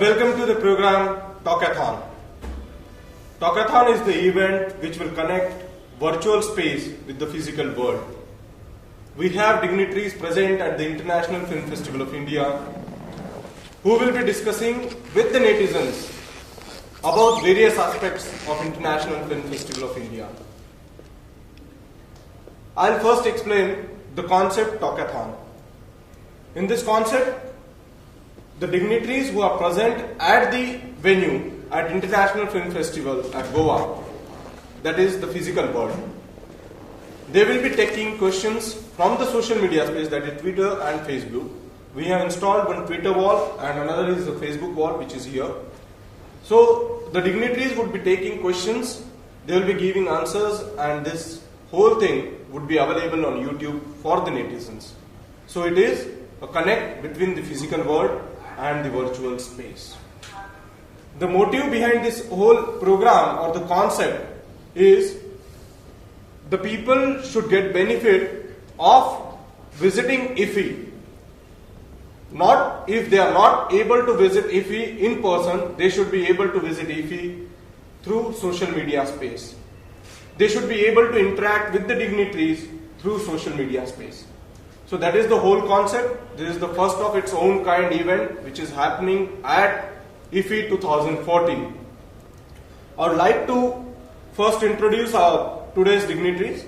Welcome to the program Talkathon. Talkathon is the event which will connect virtual space with the physical world. We have dignitaries present at the International Film Festival of India who will be discussing with the netizens about various aspects of International Film Festival of India. I'll first explain the concept Talkathon. In this concept, the dignitaries who are present at the venue at International Film Festival at Goa, that is the physical world, they will be taking questions from the social media space, that is Twitter and Facebook. We have installed one Twitter wall and another is the Facebook wall, which is here. So the dignitaries would be taking questions, they will be giving answers, and this whole thing would be available on YouTube for the netizens. So it is a connect between the physical world and the virtual space. The motive behind this whole program or the concept is the people should get benefit of visiting IFFI. Not if they are not able to visit IFFI in person, they should be able to visit IFFI through social media space. They should be able to interact with the dignitaries through social media space. So that is the whole concept. This is the first of its own kind event which is happening at IFFI 2014. I would like to first introduce our today's dignitaries.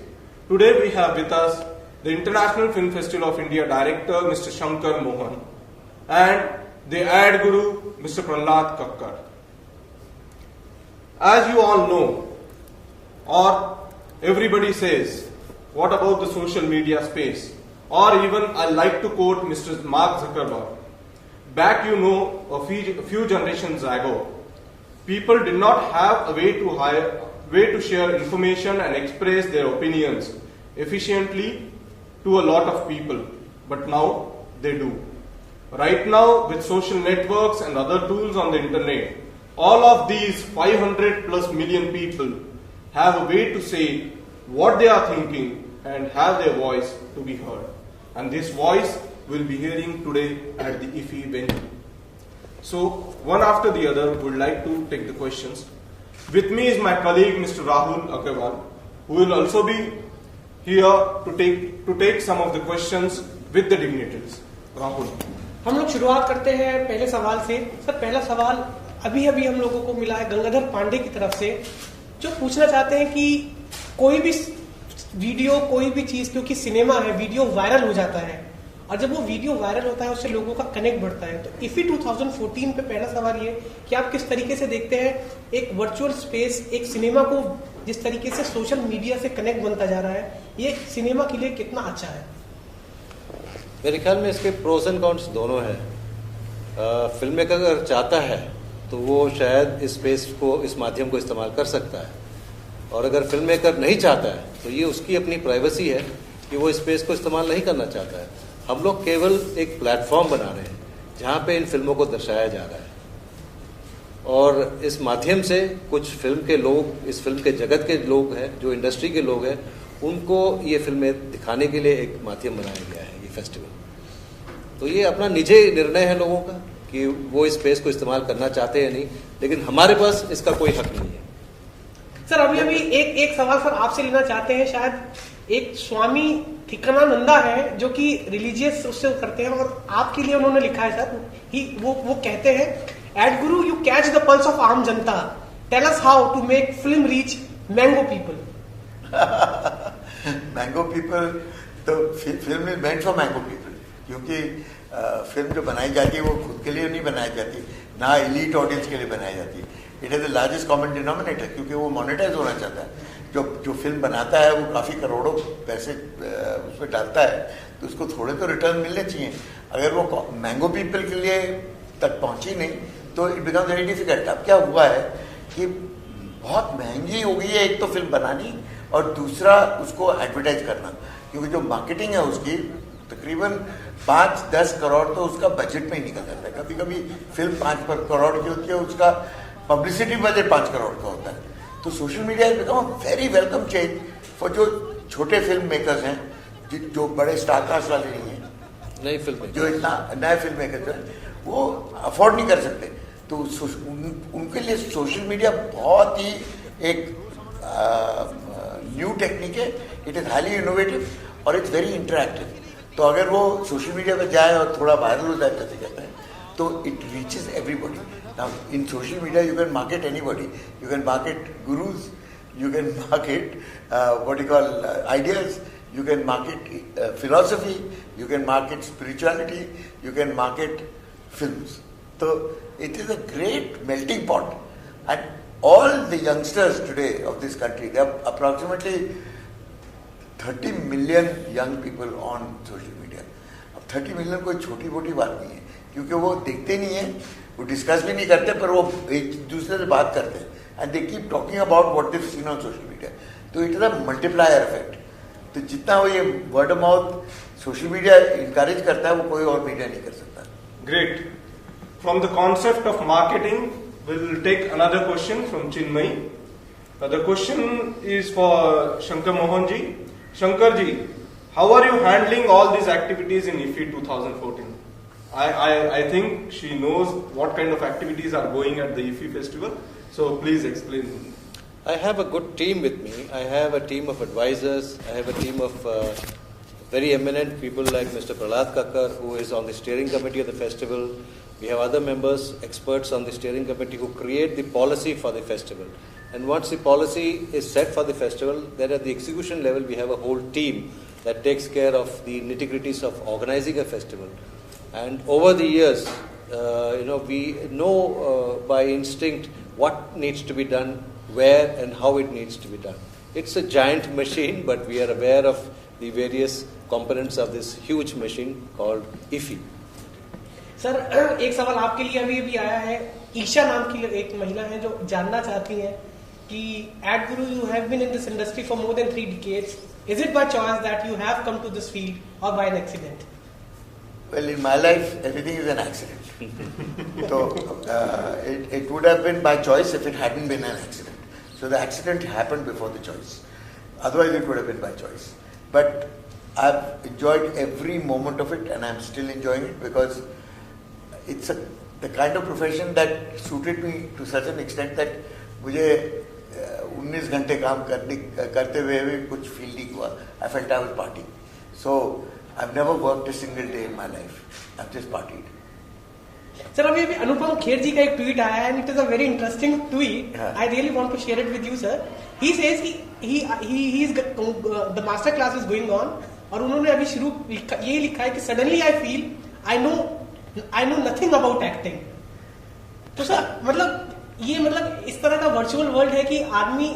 Today we have with us the International Film Festival of India Director Mr. Shankar Mohan and the ad guru Mr. Prahlad Kakkar. As you all know, or everybody says, what about the social media space? Or even I like to quote Mr. Mark Zuckerberg. Back a few generations ago, people did not have a way to share information and express their opinions efficiently to a lot of people, but now they do. Right now, with social networks and other tools on the internet, all of these 500 plus million people have a way to say what they are thinking and have their voice to be heard. And this voice will be hearing today at the IFFI venue. So, one after the other, would like to take the questions. With me is my colleague Mr. Rahul Agarwal, who will also be here to take some of the questions with the dignitaries. Rahul. हम लोग शुरुआत करते हैं पहले सवाल से। Sir, पहला सवाल अभी हम लोगों को मिला है गंगाधर पांडे की तरफ से, जो पूछना चाहते हैं कि कोई भी वीडियो, कोई भी चीज, क्योंकि सिनेमा है, वीडियो वायरल हो जाता है और जब वो वीडियो वायरल होता है उससे लोगों का कनेक्ट बढ़ता है। तो IFFI 2014 पे पहला सवाल ये कि आप किस तरीके से देखते हैं एक वर्चुअल स्पेस, एक सिनेमा को जिस तरीके से सोशल मीडिया से कनेक्ट बनता जा रहा है, ये सिनेमा के लिए कितना अच्छा है? मेरे ख्याल में इसके प्रोस एंड कॉन्स दोनों हैं। फिल्म मेकर अगर चाहता है तो वो शायद इस स्पेस को, इस माध्यम को इस्तेमाल कर सकता है, और अगर फिल्म मेकर नहीं चाहता है तो ये उसकी अपनी प्राइवेसी है कि वो स्पेस को इस्तेमाल नहीं करना चाहता है। हम लोग केवल एक प्लेटफॉर्म बना रहे हैं जहाँ पे इन फिल्मों को दर्शाया जा रहा है, और इस माध्यम से कुछ फिल्म के लोग, इस फिल्म के जगत के लोग हैं, जो इंडस्ट्री के लोग हैं, उनको ये फिल्में दिखाने के लिए एक माध्यम बनाया गया है ये फेस्टिवल। तो ये अपना निजी निर्णय है लोगों का कि वो इस स्पेस को इस्तेमाल करना चाहते हैं या नहीं, लेकिन हमारे पास इसका कोई हक नहीं है। सर, अभी एक सवाल सर आपसे लेना चाहते हैं। शायद एक स्वामी ठिकानानंदा है जो कि रिलीजियस उससे करते हैं, और आपके लिए उन्होंने लिखा है सर, वो कहते हैं, ad guru you catch the pulse of aam janta, tell us how to make film reach mango people. Mango people, तो film is meant for mango people, क्योंकि फिल्म जो बनाई जाती है वो खुद के लिए नहीं बनाई जाती, ना एलीट ऑडियंस के लिए बनाई जाती है। It is the largest common denominator, क्योंकि वो मोनेटाइज होना चाहता है। जो फिल्म बनाता है वो काफ़ी करोड़ों पैसे उसमें डालता है, तो उसको थोड़े तो रिटर्न मिलने चाहिए। अगर वो मैंगो पीपल के लिए तक पहुंची नहीं तो इट बिकम्स वेरी डिफिकल्ट। अब क्या हुआ है कि बहुत महंगी हो गई है एक तो फिल्म बनानी, और दूसरा उसको एडवर्टाइज करना, क्योंकि जो मार्केटिंग है उसकी तकरीबन 5-10 करोड़ तो उसका बजट में ही निकल जाता है। कभी कभी फिल्म 5 करोड़ की होती है, उसका पब्लिसिटी बजट 5 करोड़ का होता है। तो social media is become a very welcome change for जो छोटे फिल्म मेकर्स हैं, जो बड़े स्टार कास्ट वाले नहीं हैं, नई फिल्म जो इतना नए फिल्म मेकर जो है वो अफोर्ड नहीं कर सकते, तो उनके लिए सोशल मीडिया बहुत ही एक न्यू टेक्निक है. इट इज़ हाईली इनोवेटिव और इट्स वेरी इंटरैक्टिव. तो अगर वो सोशल मीडिया पर जाए और थोड़ा वायरल हो जाए जैसे कहते हैं, तो it reaches everybody. Now in social media you can market anybody. You can market gurus, you can market what you call ideas, you can market philosophy, you can market spirituality, you can market films. So it is a great melting pot. And all the youngsters today of this country, there are approximately 30 million young people on social media. अब 30 million कोई छोटी मोटी बात नहीं है, क्योंकि वो देखते नहीं है, वो डिस्कस भी नहीं करते, पर वो एक दूसरे से बात करते हैं. And they keep talking about what they've seen on social media. So it is a multiplier effect. तो जितना वो ये word of mouth social media encourage करता है, वो कोई और मीडिया नहीं कर सकता. Great. From the concept of marketing, we'll take another question from Chinmay. The question is for Shankar Mohan ji. Shankar ji, how are you handling all these activities in IFFI 2014? I think she knows what kind of activities are going at the IFFI festival. So please explain. I have a good team with me. I have a team of advisors. I have a team of very eminent people like Mr. Prahlad Kakkar, who is on the steering committee of the festival. We have other members, experts on the steering committee who create the policy for the festival. And once the policy is set for the festival, then at the execution level we have a whole team that takes care of the nitty-gritties of organizing a festival. And over the years, we know by instinct what needs to be done, where and how it needs to be done. It's a giant machine, but we are aware of the various components of this huge machine called IFFI. Sir, एक सवाल आपके लिए अभी भी आया है. ईशा नाम की एक महिला है जो जानना चाहती हैं कि at Guru you have been in this industry for more than 3 decades. Is it by choice that you have come to this field or by an accident? Well, in my life, everything is an accident. So it would have been by choice if it hadn't been an accident. So the accident happened before the choice. Otherwise, it would have been by choice. But I've enjoyed every moment of it, and I'm still enjoying it because it's the kind of profession that suited me to such an extent that मुझे 19 घंटे काम करते हुए भी कुछ feel नहीं हुआ. I felt I was partying. So I've never worked a single day in my life. I've just partied. Sir, अभी अनुपम खेर जी का एक ट्वीट आया है, and it is a very interesting tweet. I really want to share it with you, sir. He says he is the master class is going on, और उन्होंने अभी शुरू ये लिखा है कि suddenly I feel I know nothing about acting. तो sir मतलब इस तरह का वर्चुअल वर्ल्ड है कि आदमी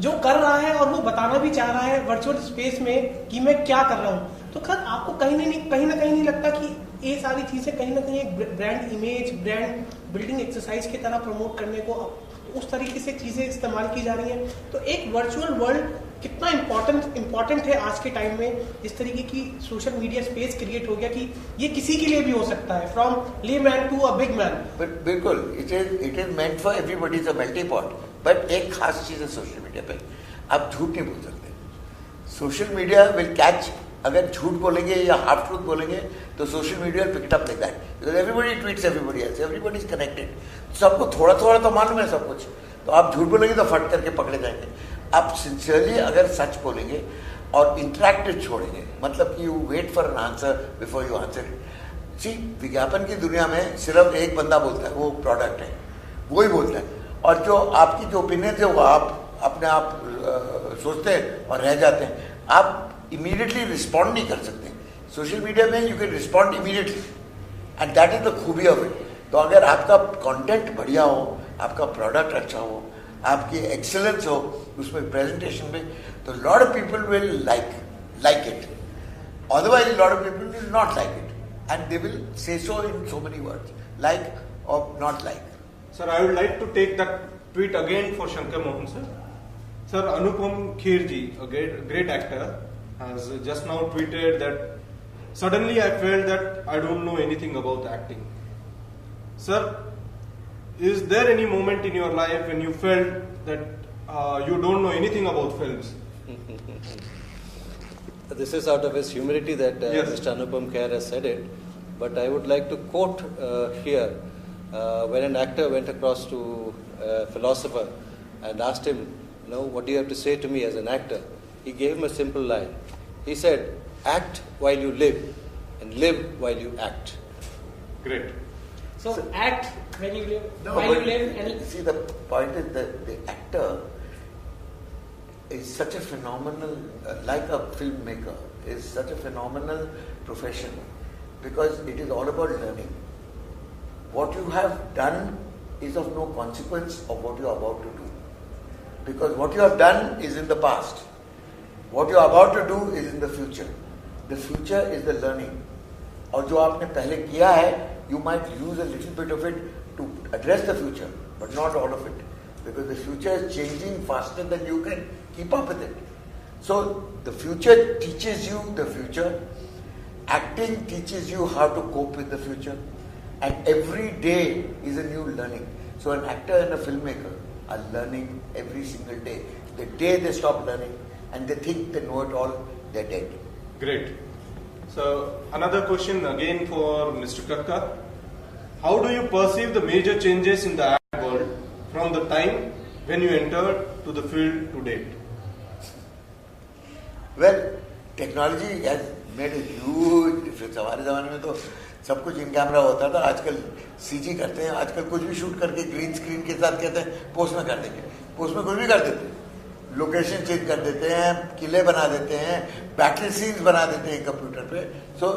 जो कर रहा है और वो बताना भी चाह रहा है वर्चुअल स्पेस में कि मैं क्या कर रहा हूँ. तो खैर आपको कहीं ना कहीं नहीं लगता कि ये सारी चीजें कहीं ना कहीं एक brand image, brand building exercise की तरह प्रमोट करने को उस तरीके से चीजें इस्तेमाल की जा रही हैं? तो एक वर्चुअल वर्ल्ड कितना इम्पोर्टेंट है आज के टाइम में, जिस तरीके की सोशल मीडिया स्पेस क्रिएट हो गया कि ये किसी के लिए भी हो सकता है, from layman to a big man. बिल्कुल, it is meant for everybody, is a melting pot. But एक खास चीज है सोशल मीडिया पे, आप झूठ नहीं बोल सकते. Social media will catch. अगर झूठ बोलेंगे या हाफ ट्रूथ बोलेंगे तो social media will pick it up like that, because everybody tweets everybody else, everybody is connected. सबको थोड़ा थोड़ा तो मालूम है सब कुछ. तो आप झूठ बोलेंगे तो फट करके पकड़े जाएंगे. आप सिंसियरली अगर सच बोलेंगे और इंटरैक्टिव छोड़ेंगे, मतलब कि you wait for an answer before you answer it. See, विज्ञापन की दुनिया में सिर्फ एक बंदा बोलता है, वो प्रोडक्ट है, वो ही बोलता है. और जो आपकी जो ओपिनियन है वो आप अपने आप सोचते हैं और रह जाते हैं. आप इमीडिएटली रिस्पॉन्ड नहीं कर सकते. सोशल मीडिया में you can respond immediately, and that is the खूबी ऑफ इट. तो अगर आपका कंटेंट बढ़िया हो, आपका प्रोडक्ट अच्छा हो, आपकी एक्सेलेंस हो उसमें प्रेजेंटेशन में, तो lot of people will like it. Otherwise lot of people will not like it, and they will say so in so many words, like और not like. Sir, I would like to take that tweet again for Shankar Mohan sir. Sir, Anupam Kher ji, a great actor, has just now tweeted that suddenly I felt that I don't know anything about acting. Sir, is there any moment in your life when you felt that you don't know anything about films? This is out of his humility that yes. Mr. Anupam Kher has said it, but I would like to quote here when an actor went across to a philosopher and asked him, what do you have to say to me as an actor? He gave him a simple line. He said, act while you live and live while you act. Great. So act when you live, No, while you but live, and see, the point is that the actor is such a phenomenal, like a filmmaker, is such a phenomenal profession because it is all about learning. What you have done is of no consequence of what you are about to do. Because what you have done is in the past. What you are about to do is in the future. The future is the learning. और जो आपने पहले किया है, you might use a little bit of it to address the future, but not all of it. Because the future is changing faster than you can keep up with it. So the future teaches you the future. Acting teaches you how to cope with the future. And every day is a new learning. So an actor and a filmmaker are learning every single day. The day they stop learning and they think they know it all, they're dead. Great. So another question again for Mr. Kakka. How do you perceive the major changes in the ad world from the time when you entered to the field to date? Well, technology has made a huge difference. हमारे ज़माने में तो सब कुछ in camera होता था. आजकल CG करते हैं. आजकल कुछ भी शूट करके ग्रीन स्क्रीन के साथ कहते हैं पोस्ट में कर देंगे. पोस्ट में कुछ भी कर देते हैं. लोकेशन चेंज कर देते हैं, किले बना देते हैं, बैटल सीन्स बना देते हैं कंप्यूटर पे. सो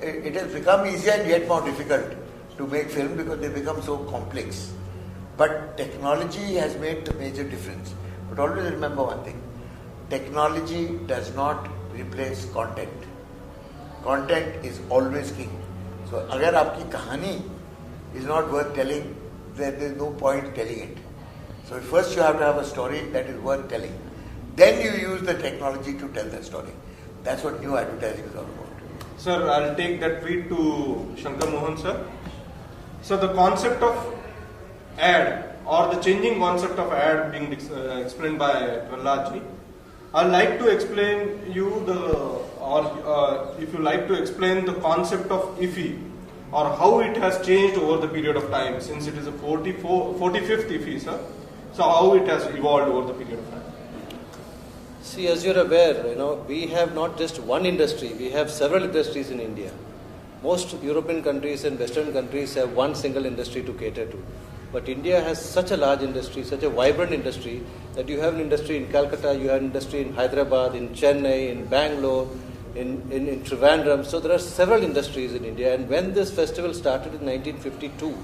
it has become easier and yet more difficult to make film because they become so complex. But technology has made the major difference. But always remember one thing. Technology does not replace content. Content is always king. So अगर आपकी कहानी is not worth telling, then there is no point telling it. So first you have to have a story that is worth telling. Then you use the technology to tell that story. That's what new advertising is all about. Sir, I'll take that tweet to Shankar Mohan sir. So the concept of ad or the changing concept of ad being explained by Prahlad ji. I'd like to explain you if you like to explain the concept of IFI or how it has changed over the period of time since it is a 45th IFI, sir. So how it has evolved over the period of time. See, as you're aware, we have not just one industry, we have several industries in India. Most European countries and Western countries have one single industry to cater to. But India has such a large industry, such a vibrant industry, that you have an industry in Calcutta, you have an industry in Hyderabad, in Chennai, in Bangalore, in Trivandrum. So there are several industries in India. And when this festival started in 1952,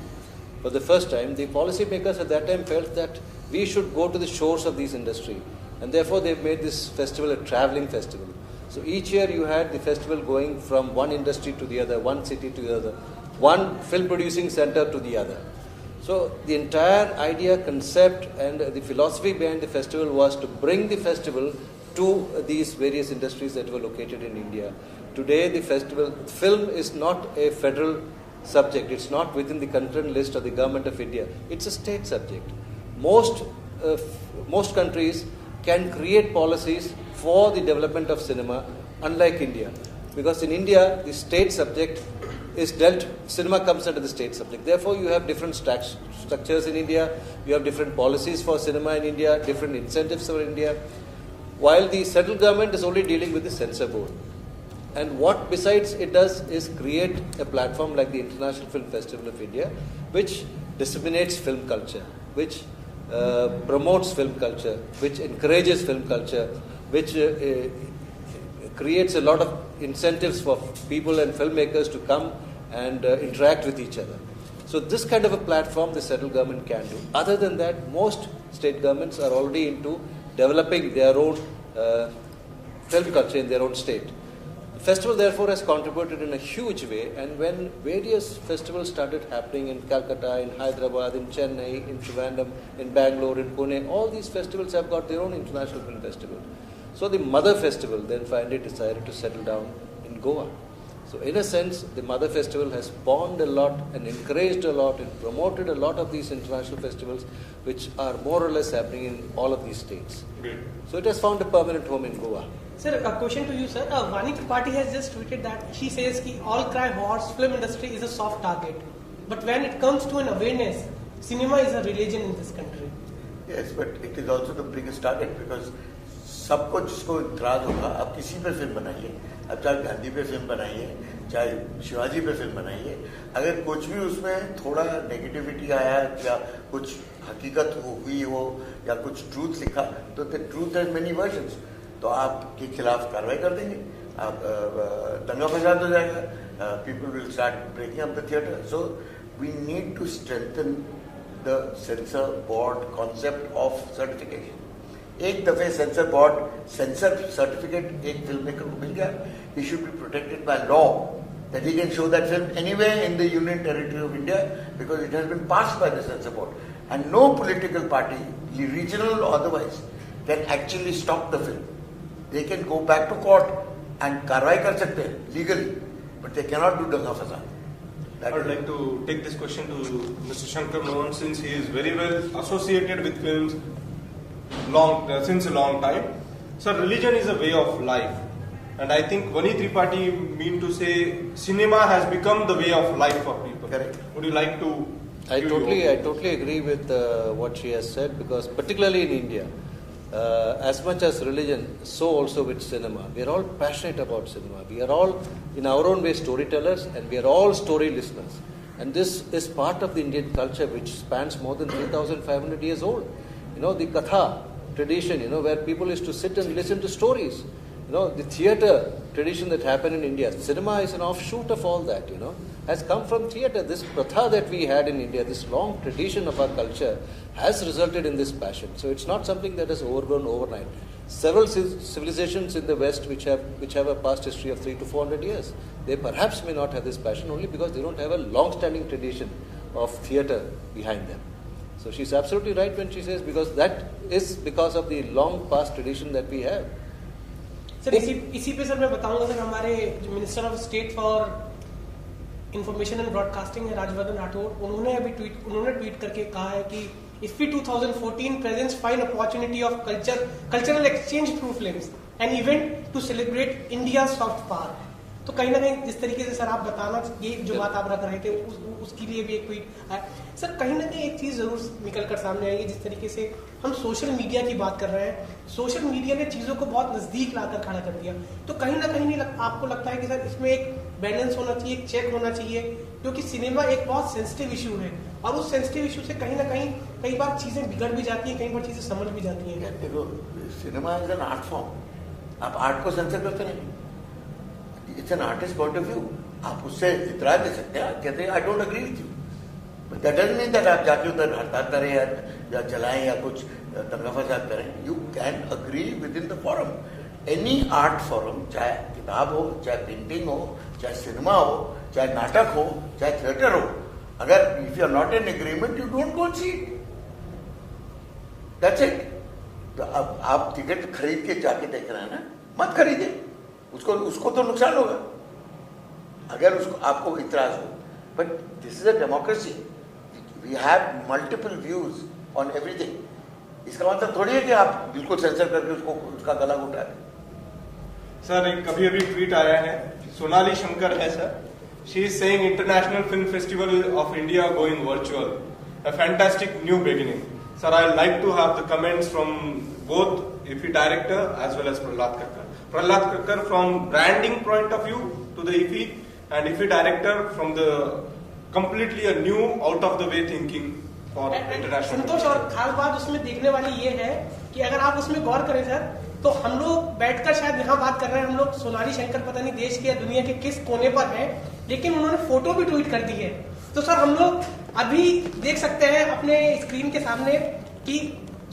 for the first time, the policymakers at that time felt that we should go to the shores of these industry. And therefore, they've made this festival a traveling festival. So each year you had the festival going from one industry to the other, one city to the other, one film producing center to the other. So the entire idea, concept and the philosophy behind the festival was to bring the festival to these various industries that were located in India. Today the film is not a federal subject. It's not within the content list of the government of India. It's a state subject. Most countries can create policies for the development of cinema, unlike India. Because in India, the state subject is dealt, cinema comes under the state subject. Therefore, you have different structures in India, you have different policies for cinema in India, different incentives for India, while the central government is only dealing with the censor board. And what besides it does is create a platform like the International Film Festival of India, which disseminates film culture, which promotes film culture, which encourages film culture, which creates a lot of incentives for people and filmmakers to come and interact with each other. So this kind of a platform the central government can do. Other than that, most state governments are already into developing their own film culture in their own state. The festival therefore has contributed in a huge way, and when various festivals started happening in Calcutta, in Hyderabad, in Chennai, in Trivandrum, in Bangalore, in Pune, all these festivals have got their own international film festival. So the Mother Festival then finally decided to settle down in Goa. So in a sense, the Mother Festival has spawned a lot and encouraged a lot and promoted a lot of these international festivals which are more or less happening in all of these states. Great. So it has found a permanent home in Goa. Sir, a question to you, sir. Vani Tripathi has just tweeted that she says that all cry horse film industry is a soft target. But when it comes to an awareness, cinema is a religion in this country. Yes, but it is also the biggest target because सबको जिसको इतराज होगा, आप किसी पे film बनाइए, अब चाहे गांधी पे फिल्म बनाइए, चाहे शिवाजी पे फिल्म बनाइए, अगर कुछ भी उसमें थोड़ा नेगेटिविटी आया या कुछ हकीकत हुई हो या कुछ ट्रूथ लिखा, तो the truth has many versions, तो आपके खिलाफ कार्रवाई कर देंगे, आप दंगा फसाद हो जाएगा, people will start breaking up the theatre. So we need to strengthen the censor board concept of certification. एक दफे सेंसर बोर्ड सेंसर सर्टिफिकेट एक फिल्म मेकर को मिल गया, he should be protected by law that he can show that film anywhere in the union territory of India because it has been passed by the censor board, and no political party, regional or otherwise, can actually stop the film. They can go back to court and कार्रवाई कर सकते हैं legally, but they cannot do दंगा फसाद. I would like to take this question to Mr. Shankar Mohan, since he is very well associated with films since a long time. So religion is a way of life, and I think Vani Tripathi mean to say cinema has become the way of life for people. Correct. Would you like to? I totally agree with what she has said, because particularly in India, as much as religion, so also with cinema. We are all passionate about cinema. We are all in our own way storytellers, and we are all story listeners. And this is part of the Indian culture, which spans more than 3,500 years old. You know, the Katha tradition, you know, where people used to sit and listen to stories. You know, the theatre tradition that happened in India. Cinema is an offshoot of all that, you know, has come from theatre. This pratha that we had in India, this long tradition of our culture, has resulted in this passion. So it's not something that has overgrown overnight. Several civilizations in the West which have a past history of 300 to 400 years, they perhaps may not have this passion only because they don't have a long-standing tradition of theatre behind them. So she's absolutely right when she says, because that is because of the long past tradition that we have. Sir इसी पे sir मैं बताऊंगा sir, हमारे minister of state for information and broadcasting है राजवर्धन राठौड़, उन्होंने tweet करके कहा है कि IFFI 2014 presents fine opportunity of cultural exchange through films, an event to celebrate India's soft power. तो कहीं ना कहीं जिस तरीके से सर आप बताना, ये जो बात आप रख रहे थे उसके लिए भी एक ट्वीट है सर. कहीं ना कहीं एक चीज जरूर निकल कर सामने आएगी, जिस तरीके से हम सोशल मीडिया की बात कर रहे हैं, सोशल मीडिया ने चीजों को बहुत नजदीक लाकर खड़ा कर दिया. तो कहीं ना कहीं आपको लगता है कि सर इसमें एक बैलेंस होना चाहिए, एक चेक होना चाहिए, क्योंकि सिनेमा एक बहुत सेंसिटिव इशू है और उस सेंसिटिव इशू से कहीं ना कहीं कई बार चीजें बिगड़ भी जाती हैं, कई बार चीजें समझ भी जाती हैं. देखो, cinema is an art form. आप आर्ट को सेंसर करते नहीं. It's an artist point of view. आप उससे इतराज दे सकते हैं, कहते हैं I don't agree with you, but that doesn't mean that आप जाके उधर हड़ताल करें या चलाएं या कुछ दंगा फसाद करें. You can agree with in the forum. Any art forum, चाहे किताब हो, चाहे पेंटिंग हो, चाहे सिनेमा हो, चाहे नाटक हो, चाहे थिएटर हो, अगर if you are not in agreement you don't go see it. That's it. तो अब आप टिकट खरीद के जाके देख रहे हैं ना, मत खरीदे. उसको तो नुकसान होगा अगर उसको आपको इतराज हो. But this is a democracy. We have multiple views on everything. इसका मतलब थोड़ी है कि आप बिल्कुल सेंसर करके उसका गला घोटा दें. सर एक अभी ट्वीट आया है, सोनाली शंकर है sir. She is saying international film festival of India going virtual, a fantastic new beginning. Sir I like to have the comments from both IFFI director as well as Prahlad Kakkar. Prahlad Kakkar from branding point of view to the IFFI, and IFFI director from the completely a new out of the way thinking for international. संतोष, और खास बात उसमें देखने वाली ये है कि अगर आप उसमें गौर करें सर, तो हम लोग बैठकर शायद यहाँ बात कर रहे हैं, हम लोग सोनाली शंकर पता नहीं देश के या दुनिया के किस कोने पर है, लेकिन उन्होंने फोटो भी ट्वीट कर दी है. तो सर हम लोग अभी देख सकते हैं अपने स्क्रीन के सामने कि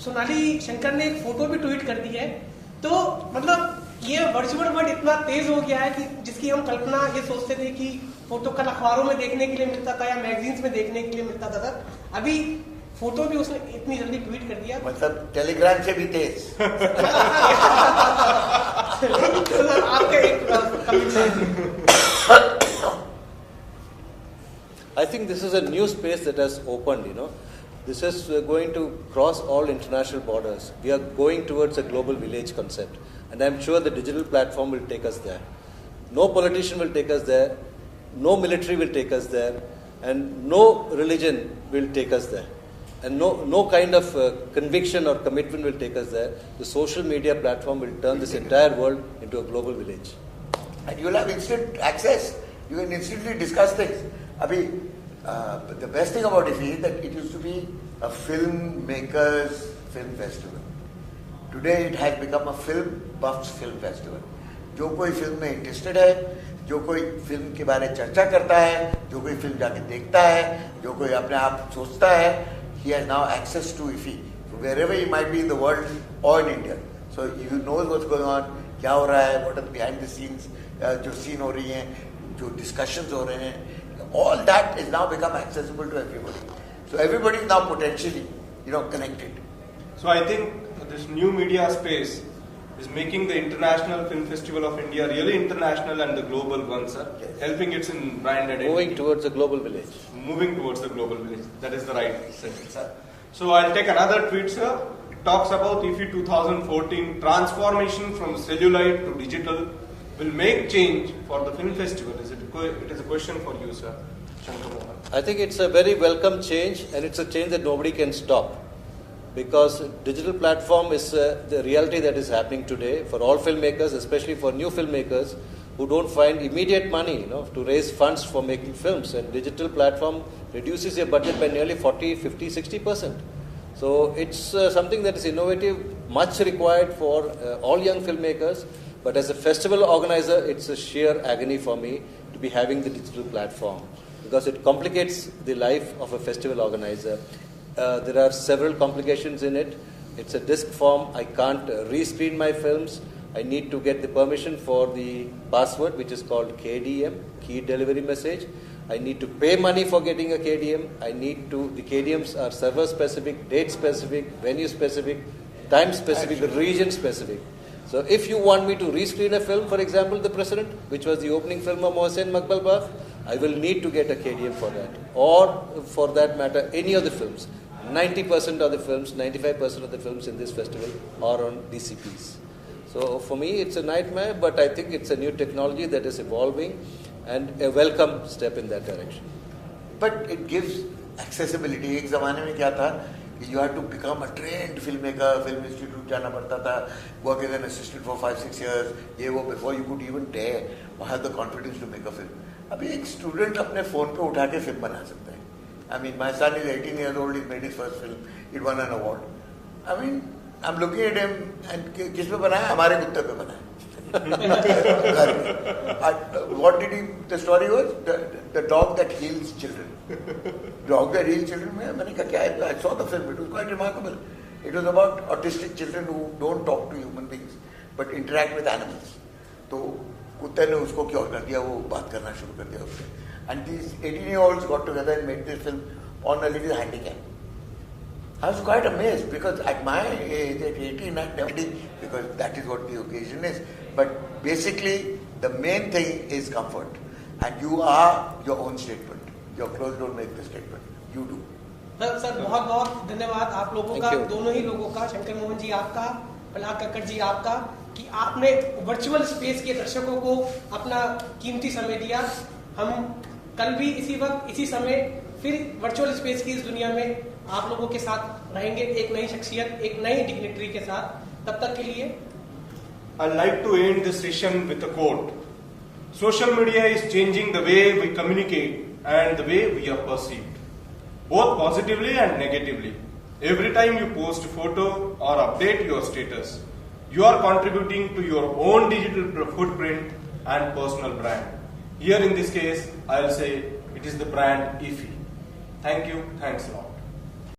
सोनाली शंकर ने एक फोटो भी ट्वीट कर दी है. तो मतलब ये वर्चुअल वर्ल्ड इतना तेज हो गया है कि जिसकी हम कल्पना ये सोचते थे कि फोटो कल अखबारों में देखने के लिए मिलता था या मैगजीन्स में देखने के लिए मिलता था, सर अभी फोटो भी उसने इतनी जल्दी ट्वीट कर दिया. मतलब टेलीग्राम से भी तेज. सर आपका एक I think this is a new space that has opened, you know. This is going to cross all international borders. We are going towards a global village concept. And I'm sure the digital platform will take us there. No politician will take us there. No military will take us there. and no religion will take us there. And no kind of conviction or commitment will take us there. The social media platform will turn this entire world into a global village. And you will have instant access. You can instantly discuss things. The best thing about IFFI is that it used to be a filmmakers' film festival. Today it has become a film buffs film festival. जो कोई film में interested है, जो कोई film के बारे में चर्चा करता है, जो कोई फिल्म जाके देखता है, जो कोई अपने आप सोचता है, he has now access to IFFI, wherever he might be in the world or in India. So he knows what's going on, क्या हो रहा है, what are the behind the scenes, जो scene हो रही हैं, जो discussions हो रहे हैं, all that is now become accessible to everybody. So everybody is now potentially, connected. So I think this new media space is making the International Film Festival of India really international and the global one, sir. Yes. Helping its in brand identity. Moving towards a global village. Moving towards the global village. That is the right sentence, sir. So I'll take another tweet, sir. It talks about IFFI 2014 transformation from celluloid to digital will make change for the film festival. It is a question for you, sir. Shankar Mohan. I think it's a very welcome change, and it's a change that nobody can stop. Because digital platform is the reality that is happening today for all filmmakers, especially for new filmmakers who don't find immediate money, to raise funds for making films. And digital platform reduces your budget by nearly 40, 50, 60%. So it's something that is innovative, much required for all young filmmakers. But as a festival organizer, it's a sheer agony for me to be having the digital platform, because it complicates the life of a festival organizer. There are several complications in it. It's a disc form. I can't rescreen my films. I need to get the permission for the password, which is called KDM, Key Delivery Message. I need to pay money for getting a KDM. The KDMs are server specific, date specific, venue specific, time specific, region specific. So if you want me to rescreen a film, for example, The President, which was the opening film of Mohsen Maqbal Bagh, I will need to get a KDM for that. Or for that matter, any of the films. 90% of the films, 95% of the films in this festival are on DCPs. So for me, it's a nightmare, but I think it's a new technology that is evolving and a welcome step in that direction. But it gives accessibility. एक ज़माने में क्या था कि you had to become a trained filmmaker, film institute जाना पड़ता था, work as an assistant for 5-6 years, before you could even dare or have the confidence to make a film. अभी एक student अपने phone पे उठा के film बना सकता है. I mean, my son is 18 years old, he made his first film, he won an award. I mean, I'm looking at him and किस पे बनाया? हमारे कुत्ते पे बनाया. What did he, the story was? The dog that heals children. Dog that heals children, मैंने कहा क्या है? I saw the film, it was quite remarkable. It was about autistic children who don't talk to human beings, but interact with animals. तो कुत्ते ने उसको cure कर दिया, वो बात करना शुरू कर दिया उससे. And these 18-year-olds got together and made this film on a little handicap. I was quite amazed because at my age, at 18, at 20, because that is what the occasion is. But basically, the main thing is comfort. And you are your own statement. Your clothes don't make the statement. You do. Sir बहुत बहुत धन्यवाद आप लोगों का, दोनों ही लोगों का, शंकर मोहन जी आपका, प्रहलाद कक्कड़ जी आपका, कि आपने वर्चुअल स्पेस के दर्शकों को अपना कीमती समय दिया. हम कल भी इसी वक्त इसी समय फिर वर्चुअल स्पेस की इस दुनिया में आप लोगों के साथ रहेंगे, एक नई शख्सियत, एक नई डिग्निटरी के साथ. तब तक के लिए I'd like to end this session with a quote. Social media is changing the way we communicate and the way we are perceived, both positively and negatively. Every time you post a photo or update your status, you are contributing to your own digital footprint and personal brand. Here in this case, I'll say it is the brand IFFI. Thank you. Thanks a lot.